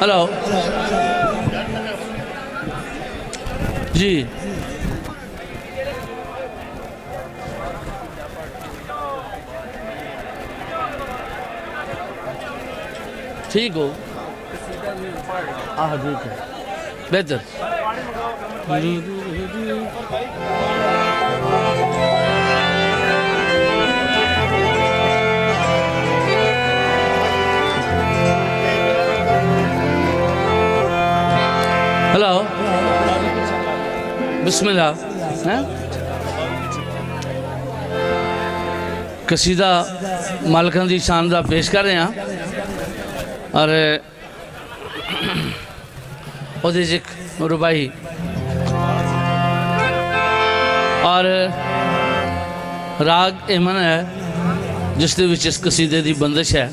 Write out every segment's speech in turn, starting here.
Hello जी। ठीक हो? हाँ ठीक है, बेहतर। हेलो बिस्मिल्लाह हैं? कसीदा मालकां दी शान दा पेश कर रहे हैं और ਉਹਦੇ 'ਚ रुबाई और राग एमन है जिस दे विच इस कसीदे दी बंदिश है।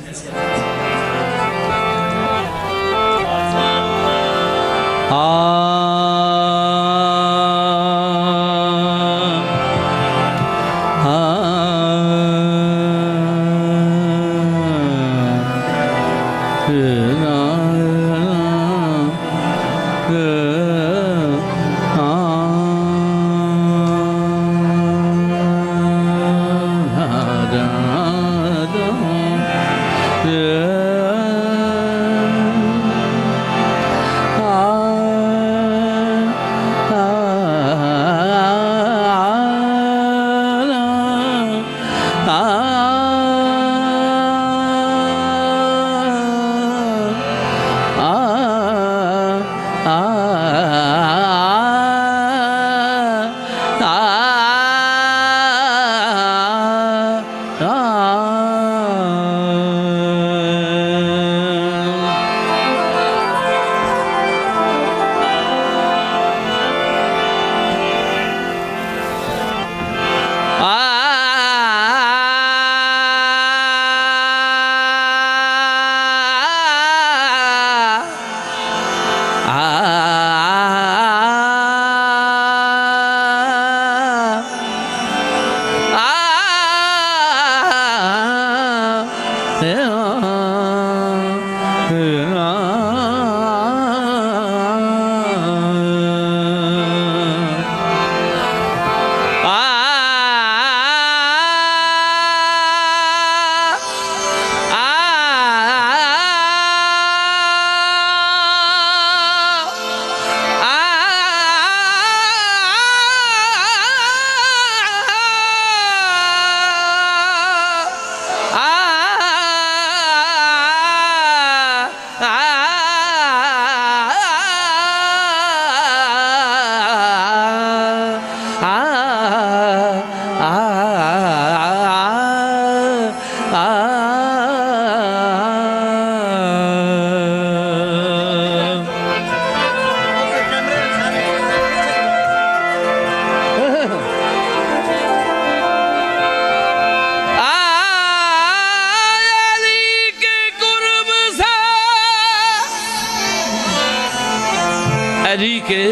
अली के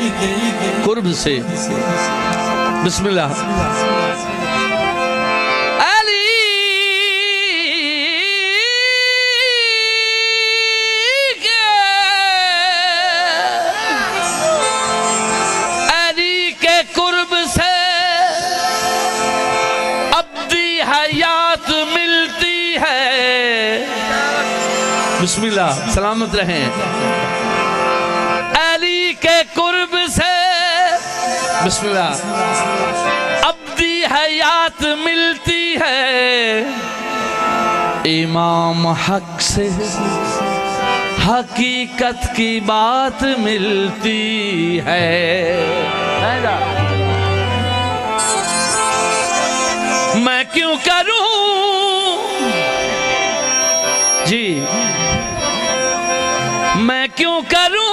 कुर्ब से बिस्मिल्लाह। अली के कुर्ब से अब्दी हयात मिलती है। बिस्मिल्लाह, सलामत रहें। के कुर्ब से बिस्मिल्लाह अब्दी हयात मिलती है। इमाम हक से हकीकत की बात मिलती है। मैं क्यों करूं जी, मैं क्यों करूं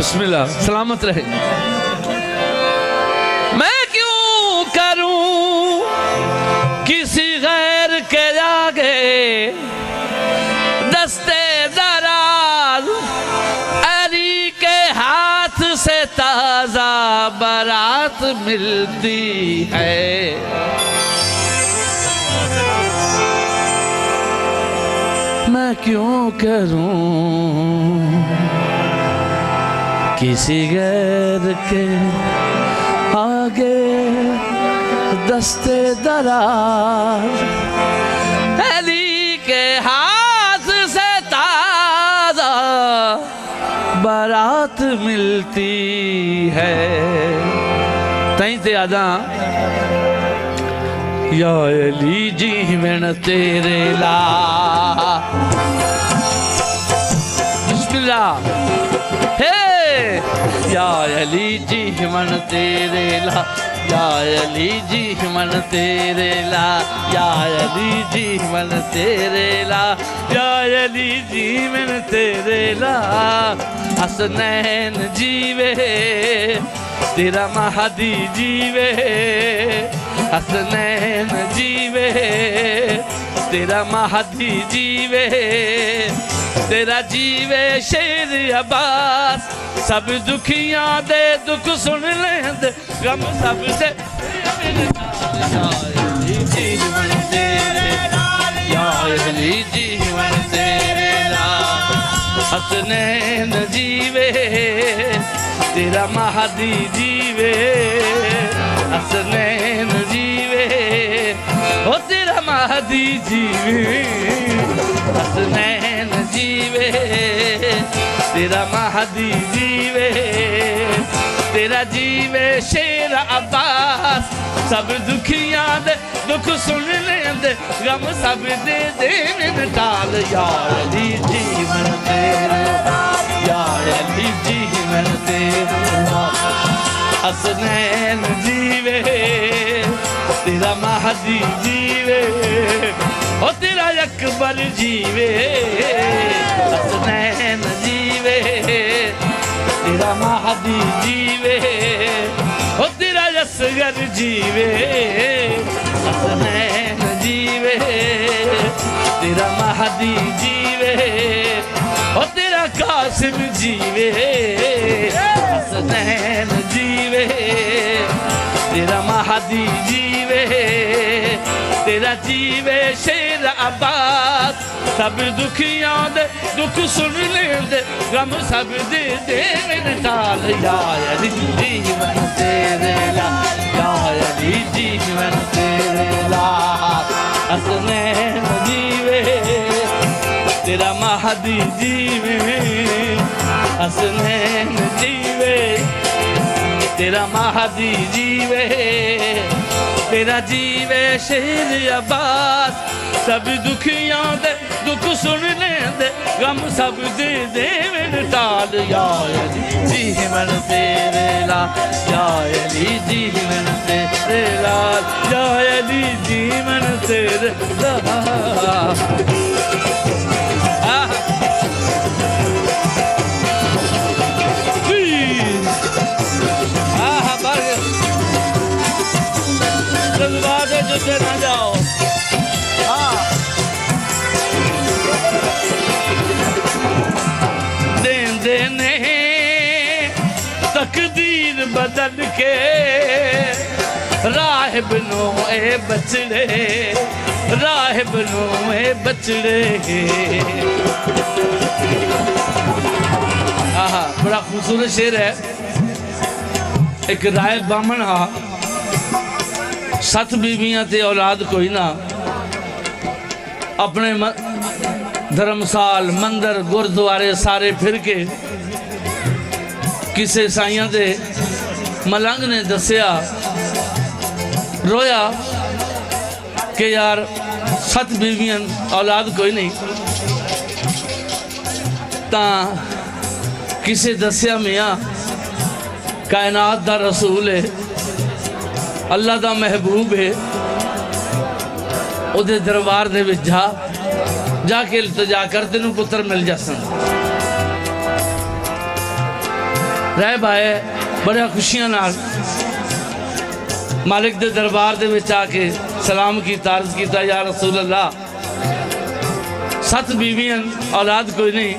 बिस्मिल्लाह, सलामत रहे। मैं क्यों करूं किसी गैर के आगे दस्ते दराज, अली के हाथ से ता बारात मिलती है। मैं क्यों करूं किसी गैर के आगे दस्ते दरार, अली के हाथ से ताजा बारात मिलती है। तई ते आदा या अली जीवन तेरे ला, बिस्मिल्लाह। हे या अली जीवन तेरे ला, या अली जीवन तेरे ला, या अली जीवन तेरे ला, या अली जीवन तेरे ला। हसनैन जीवे तेरा महदी जीवे, हसनैन जीवे तेरा महदी जीवे, तेरा जीवे शेर अब्बास। सब दुखियां दे दुख सुन लेंदे, गम सब से जीवन तेरे लाल, या अली जीवन तेरे लाल। हसनैन जीवे तेरा महदी जीवे, हसनैन जीवे ओ तेरा महदी जीवे, हसनैन जीवे तेरा महदी जीवे, तेरा जीवे शेर अब्बास। सब दुखियां दे दुख सुन लेंदे, गम सब दे देन टाल। या अली जीवन तेरे लाल, या अली जीवन तेरे लाल। हसनैन जीवे तेरा महदी जीवे ओ तेरा अकबर जीवे, हसनैन जीवे तेरा महदी जीवे ओ तेरा असगर जीवे, हसनैन जीवे तेरा महदी जीवे ओ तेरा कासिम जीवे, हसनैन जीवे तेरा महदी जीवे, तेरा जीवे शेर अब्बास। सब दुखियां दे दुख सुन लेंदे, गम सब दे देन टाल। या अली जीवन तेरे लाल, या अली जीवन तेरे लाल। हसनैन जीवे तेरा महदी जीवे, हसनैन जीवे तेरा महदी जीवे, तेरा जीवे शेर अब्बास। सब दुखियां दे दुख सुन लेंदे, गम सब दे देन टाल। या अली जीवन तेरे लाल, या अली जीवन तेरे लाल, या अली जीवन तेरे लाल। जो ना जाओ देने तकदीर बदल के, राहिब नो ए बचड़े, राहिब नो ए बचड़े। आहा बड़ा खूबसूरत शेर है। एक राहिब बामन हा, 7 बीवियां ते औलाद कोई ना, अपने धर्मसाल मंदिर गुरुद्वारे सारे फिर के किसे साइयां दे मलंग ने दसिया, रोया कि यार 7 बीवियां औलाद कोई नहीं। ता किसे दसिया मियाँ कायनात दा रसूल है, अल्लाह दा महबूब है, उहदे दरबार दे विच जाके इल्तिजा कर, तेनू पुत्र मिल जासन। रह पाए बड़ा खुशियां नाल मालिक दे दरबार दे विच आके सलाम की अर्ज किया, या रसूल अल्लाह 7 बीवियां औलाद कोई नहीं।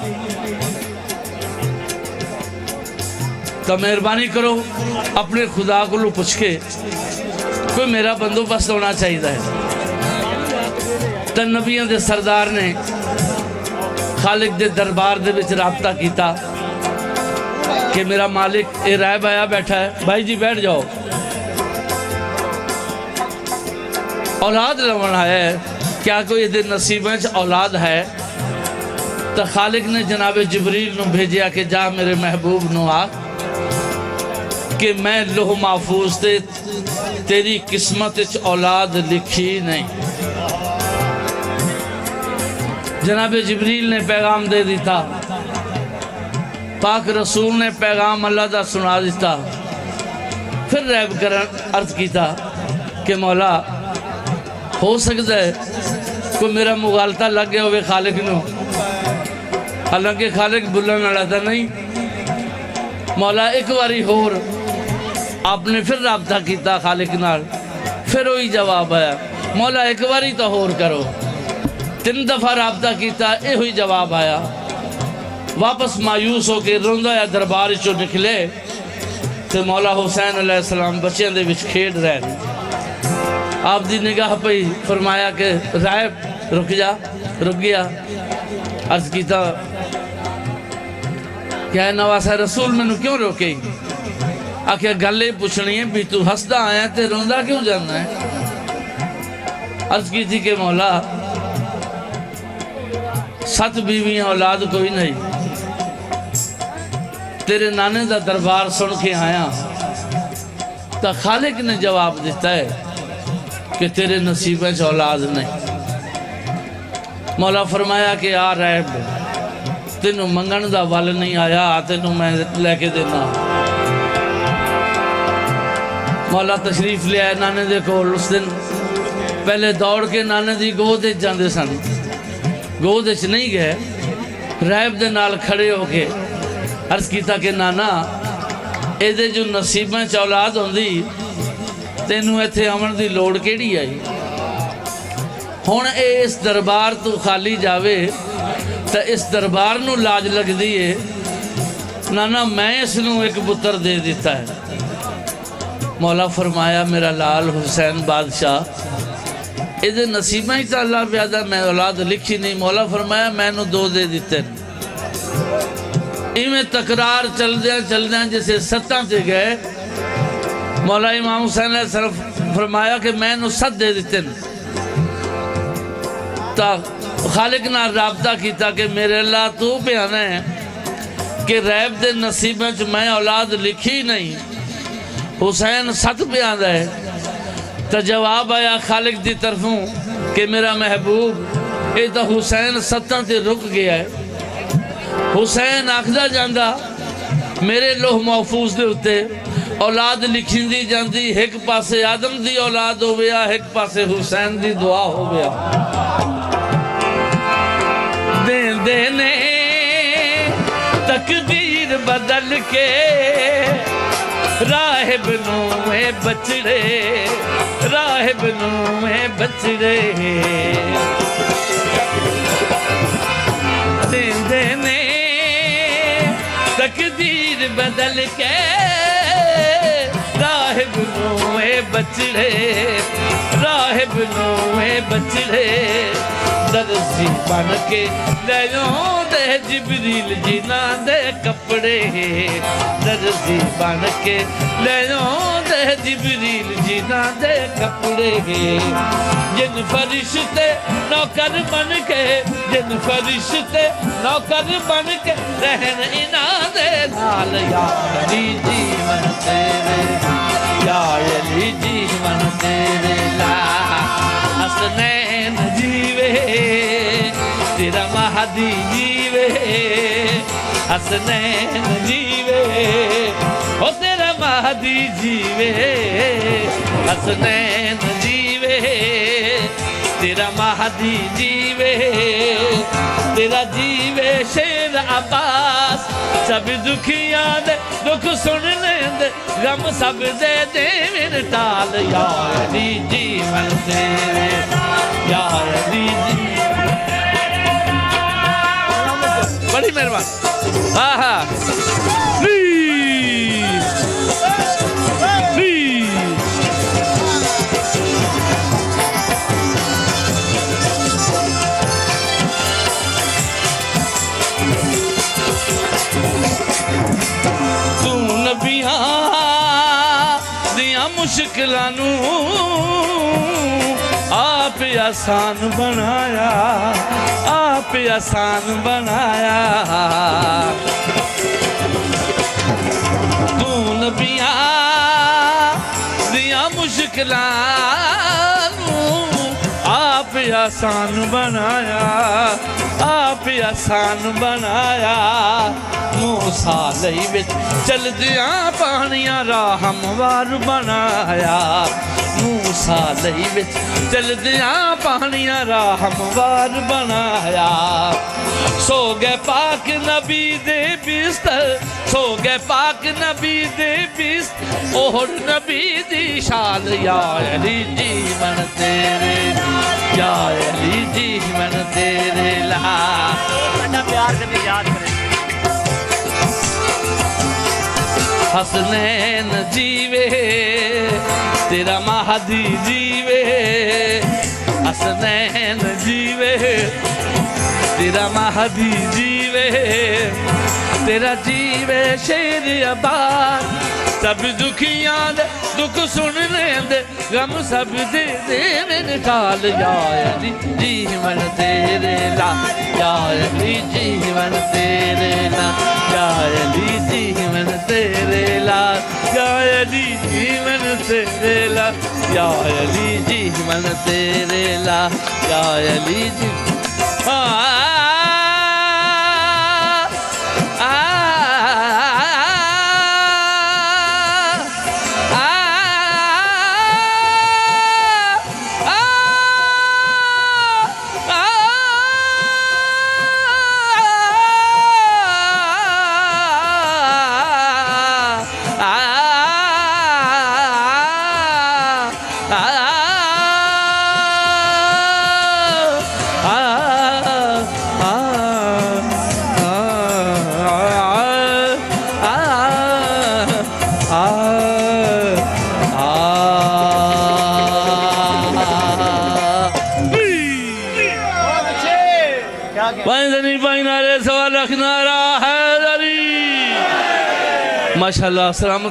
तो मेहरबानी करो अपने खुदा को पुछ के कोई मेरा बंदोबस्त होना चाहिए है। तो नबियों के सरदार ने खालिक के दरबार दे विच राबता किया कि मेरा मालिक ये रायब आया बैठा है, भाई जी बैठ जाओ, औलाद लवन आया है, क्या कोई ये नसीबों च औलाद है? तो खालिक ने जनाब जिबरील नूं भेजा कि जा मेरे महबूब नूं आ कि मैं लोह महफूज से तेरी किस्मत च औलाद लिखी नहीं। जनाब जिबरील ने पैगाम दे दिता, पाक रसूल ने पैगाम अल्लाह का सुना दिता। फिर रैब कर अर्ज किया कि मौला हो सकता है कोई मेरा मुगालता लग गया हो खालिक नूं, हालांकि खालिक बुलन वाला तो नहीं। मौला एक बारी होर आपने फिर राबता किया खालिक नाल, फिर वही जवाब आया, मौला एक बारी तो होर करो। 3 दफ़ा राबता किया, यो ही जवाब आया। वापस मायूस होकर रोंदा या दरबार चो निकले तो मौला हुसैन अलैहिस्सलाम बच्चों के विच खेड रहे। आप दी निगाह पई, फरमाया कि रायब रुक जा, रुक गया। अर्ज किया क्या नवासा रसूल मैनू क्यों रोके? आखिया गल ये पूछनी है भी तू हसदा आया तो रोंदा क्यों जाना है? अर्ज की थी कि मौला 7 बीवियां औलाद कोई नहीं, तेरे नाने का दरबार सुन के आया तो खालिक ने जवाब दिता है कि तेरे नसीबे च औलाद नहीं। मौला फरमाया कि आ रैब तेनों मंगण का वल नहीं आया, तेनों मैं लैके देना। मौला तशरीफ लिया नाने दे कोल। उस दिन पहले दौड़ के नाने की गोद जाते सन, गोद नहीं गए, रैब दे नाल खड़े होके अर्ज किया कि नाना ये जो नसीबों च औलाद होंदी तेनों इत्थे आवन की लोड़ केड़ी आई? हुण इस दरबार तो खाली जावे तो इस दरबार नूं लाज लगदी है। नाना मैं इसनूं एक पुत्र दे दिता है। मौला फरमाया मेरा लाल हुसैन बादशाह ये नसीबा ही तो अल्लाह प्यादा, मैं औलाद लिखी नहीं। मौला फरमाया मैनू 2 दे दिते। इवें तकरार चलद्या जिसे 7 से गए, मौला इमाम हुसैन ने सिर्फ फरमाया कि मैनू 7 दे दिते। तो खालिक नाल राबता किया कि मेरे अल्लाह तू बयाना है कि रैब दे नसीबे च मैं औलाद लिखी नहीं, हुसैन 7 बयान है। तो जवाब आया खालिक की तरफों कि मेरा महबूब ये तो हुसैन 7 से रुक गया है। हुसैन आखदा जांदा मेरे लोह महफूज के उत्ते औलाद लिखी जाती, एक पासे आदम की औलाद हो गया, एक पासे हुसैन की दुआ हो गया। दे ने तकदीर बदल के राहिब नूं बचड़े, राहिब नूं बचड़े दे ने तकदीर बदल के राहिब नूं बचड़े, राहिब नूं बचड़े दरसी बन के ले दे जिबरील जिना दे कपड़े, दरसी बन के ले दे जिबरील जिना दे कपड़े। जिन फरिश्ते नौकर बन के, जिन फरिश्ते नौकर बन के रहन इना दे नाल, या अली जीवन तेरे, या अली जीवन तेरे ला हसनैन जीवे, तेरा महदी जीवे, हसनैन जीवे, ओ तेरा महदी जीवे, हसनैन जीवे, तेरा महदी जीवे, तेरा जीवे शेर अब्बास। सब दुखियां दे दुख सुन लेंदे, गम सब दे दे मेरे टाल, या अली जीवन तेरे, या अली बड़ी मेहरबान। हाँ हाँ मुश्किलां आप आसान बनाया, आप आसान बनाया। तू नबियां दियां मुश्किलां आप आसान बनाया, आप आसान बनाया। मूसा लई विच चलदियां पानियां राह हमवार बनाया, मूसा लई विच चलदियां पानियां राह हमवार बनाया। सो गए पाक नबी दे बिस्तर, सो गए पाक नबी दे बिस्तर, ओहर नबी दी शान या अली जीवन तेरे, या अली जीवन तेरे ला। प्यार से भी याद करें। हसनैन जीवे तेरा महदी जीवे, हसनैन जीवे तेरा महदी जीवे, तेरा जीवे शेर अबाद। सब दुखियां दे दुख सुन लेंदे, गम सब दे दे मेरे टाल। या अली जीवन तेरे ला, या अली जीवन तेरे ला, या अली जीवन तेरे ला, या अली जीवन तेरे ला, या अली जीवन तेरे ला, या अली जीवन। माशाअल्लाह। सलामत।